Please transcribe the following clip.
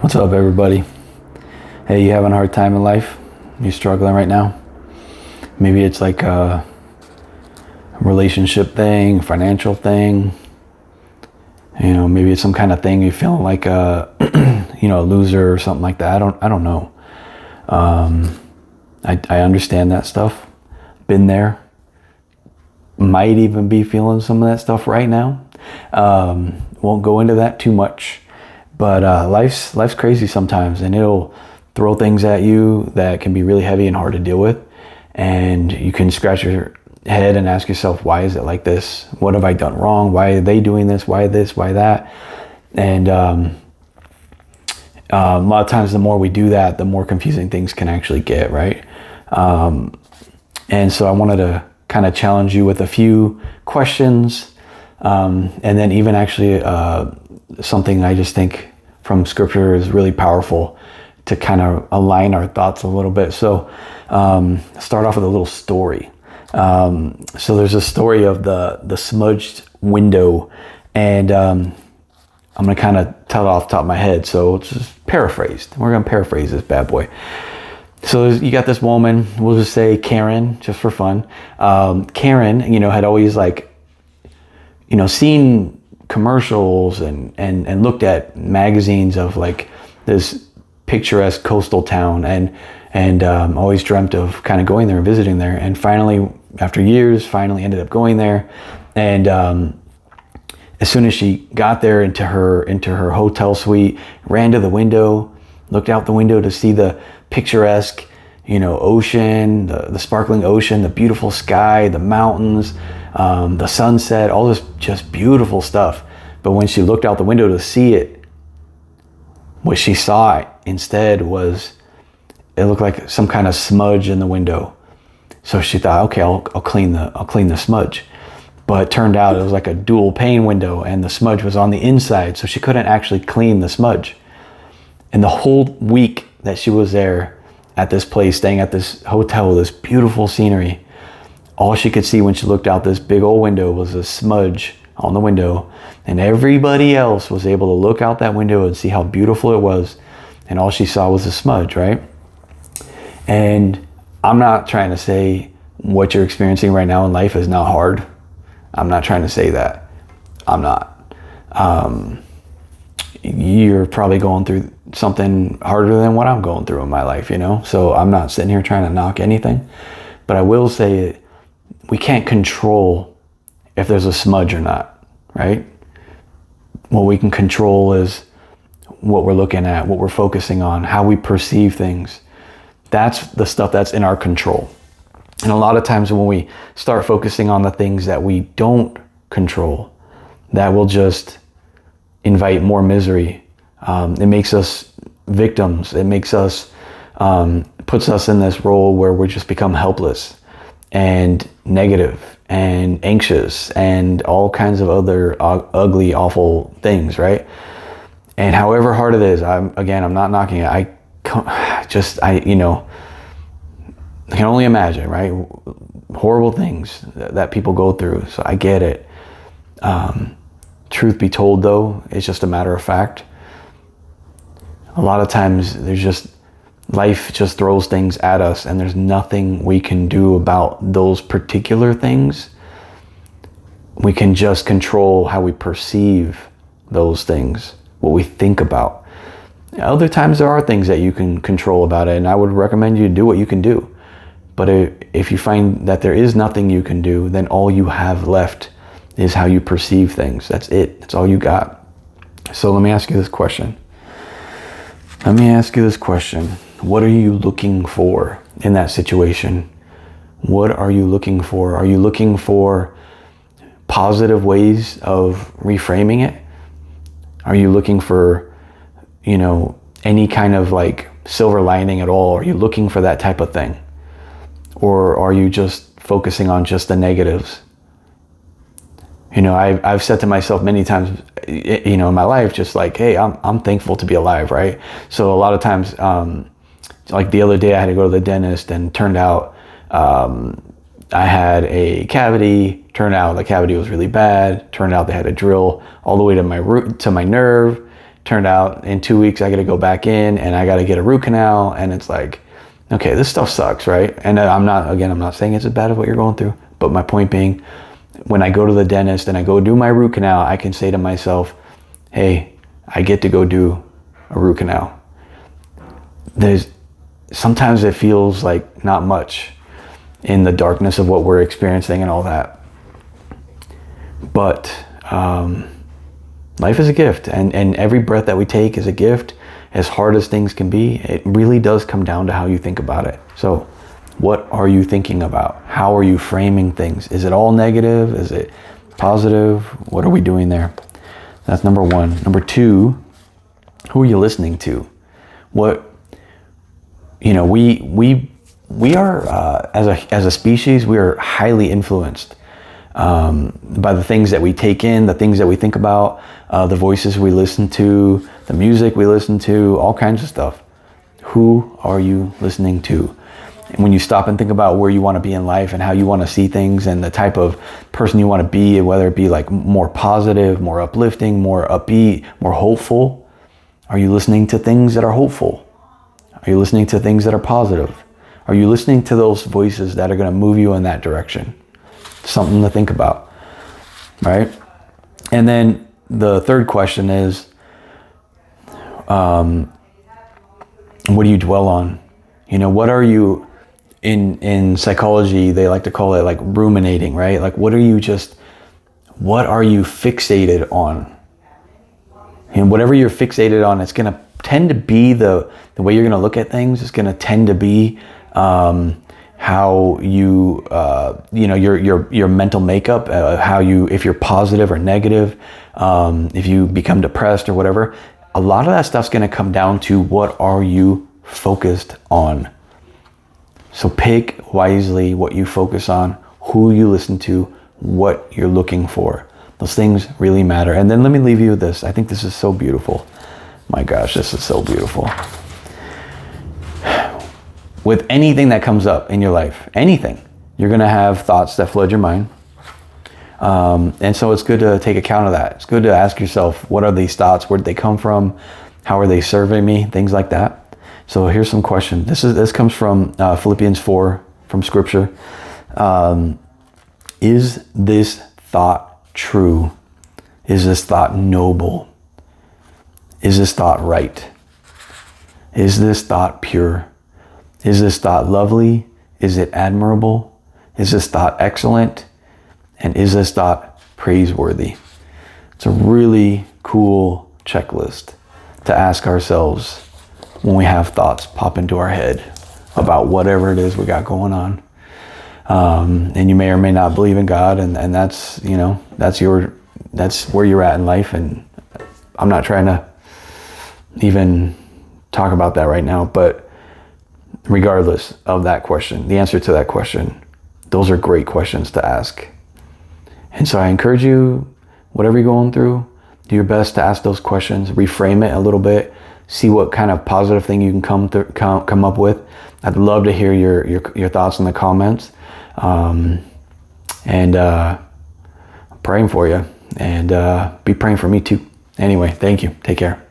What's up, everybody? Hey, you having a hard time in life? You struggling right now? Maybe it's like a relationship thing, financial thing. Maybe it's some kind of thing you're feeling like a, a loser or something like that. I don't know. I understand that stuff. Been there. Might even be feeling some of that stuff right now. Won't go into that too much. But life's crazy sometimes, and it'll throw things at you that can be really heavy and hard to deal with. And you can scratch your head and ask yourself, why is it like this? What have I done wrong? Why are they doing this? Why this? Why that? And a lot of times, the more we do that, the more confusing things can actually get, right? And so I wanted to kind of challenge you with a few questions, and then even actually something I just think from scripture is really powerful to kind of align our thoughts a little bit. So start off with a little story. So there's a story of the smudged window, and I'm going to kind of tell it off the top of my head. So it's just paraphrased. We're going to paraphrase this bad boy. So you got this woman, we'll just say Karen, just for fun. Karen, had always seen commercials and looked at magazines of like this picturesque coastal town and always dreamt of kind of going there and visiting there. And finally, after years, ended up going there. And as soon as she got there into her hotel suite, ran to the window, looked out the window to see the picturesque, ocean, the sparkling ocean, the beautiful sky, the mountains, the sunset, all this just beautiful stuff. But when she looked out the window to see it, what she saw instead was, it looked like some kind of smudge in the window. So she thought, okay, I'll clean the smudge. But it turned out it was like a dual pane window, and the smudge was on the inside, so she couldn't actually clean the smudge. And the whole week that she was there at this place, staying at this hotel with this beautiful scenery, all she could see when she looked out this big old window was a smudge on the window. And everybody else was able to look out that window and see how beautiful it was. And all she saw was a smudge, right? And I'm not trying to say what you're experiencing right now in life is not hard. I'm not trying to say that. I'm not. You're probably going through something harder than what I'm going through in my life, So I'm not sitting here trying to knock anything. But I will say we can't control if there's a smudge or not, right? What we can control is what we're looking at, what we're focusing on, how we perceive things. That's the stuff that's in our control. And a lot of times when we start focusing on the things that we don't control, that will just invite more misery. It makes us victims. It makes us, puts us in this role where we just become helpless and negative and anxious and all kinds of other ugly, awful things, right? And however hard it is, I'm not knocking it. I can only imagine, right? Horrible things that people go through. So I get it. Truth be told, though, it's just a matter of fact. A lot of times life just throws things at us, and there's nothing we can do about those particular things. We can just control how we perceive those things, what we think about. Other times there are things that you can control about it, and I would recommend you do what you can do. But if you find that there is nothing you can do, then all you have left is how you perceive things. That's it. That's all you got. So let me ask you this question. What are you looking for in that situation? What are you looking for? Are you looking for positive ways of reframing it? Are you looking for, any kind of like silver lining at all? Are you looking for that type of thing? Or are you just focusing on just the negatives? I've said to myself many times, in my life, just like, hey, I'm thankful to be alive, right? So a lot of times, like the other day, I had to go to the dentist, and turned out I had a cavity. Turned out the cavity was really bad. Turned out they had to drill all the way to my nerve. turned out in 2 weeks I got to go back in and I got to get a root canal, and it's like, okay, this stuff sucks, right? And I'm not saying it's as bad as what you're going through, but my point being, when I go to the dentist and I go do my root canal, I can say to myself, hey, I get to go do a root canal. Sometimes it feels like not much in the darkness of what we're experiencing and all that. But life is a gift, and every breath that we take is a gift. As hard as things can be, it really does come down to how you think about it. So what are you thinking about? How are you framing things? Is it all negative? Is it positive? What are we doing there? That's number one. Number two, who are you listening to? We are, as a species, we are highly influenced by the things that we take in, the things that we think about, the voices we listen to, the music we listen to, all kinds of stuff. Who are you listening to? And when you stop and think about where you want to be in life and how you want to see things and the type of person you want to be, whether it be like more positive, more uplifting, more upbeat, more hopeful, are you listening to things that are hopeful? Are you listening to things that are positive? Are you listening to those voices that are going to move you in that direction? Something to think about, right? And then the third question is, what do you dwell on? What are you, in psychology, they like to call it like ruminating, right? Like, what are you fixated on? And whatever you're fixated on, it's going to tend to be the way you're going to look at things. It's going to tend to be how you, your mental makeup, if you're positive or negative, if you become depressed or whatever. A lot of that stuff's going to come down to what are you focused on. So pick wisely what you focus on, who you listen to, what you're looking for. Those things really matter. And then let me leave you with this. I think this is so beautiful. My gosh, this is so beautiful. With anything that comes up in your life, anything, you're going to have thoughts that flood your mind. And so it's good to take account of that. It's good to ask yourself, what are these thoughts? Where did they come from? How are they serving me? Things like that. So here's some questions. This comes from Philippians 4 from Scripture. Is this thought true? Is this thought noble? Is this thought right? Is this thought pure? Is this thought lovely? Is it admirable? Is this thought excellent? And is this thought praiseworthy? It's a really cool checklist to ask ourselves when we have thoughts pop into our head about whatever it is we got going on. And you may or may not believe in God, and that's, that's where you're at in life. And I'm not trying to even talk about that right now, but regardless of that question, the answer to that question, those are great questions to ask. And so I encourage you, whatever you're going through, do your best to ask those questions, reframe it a little bit, see what kind of positive thing you can come up with. I'd love to hear your thoughts in the comments. I'm praying for you, and be praying for me too. Anyway, thank you. Take care.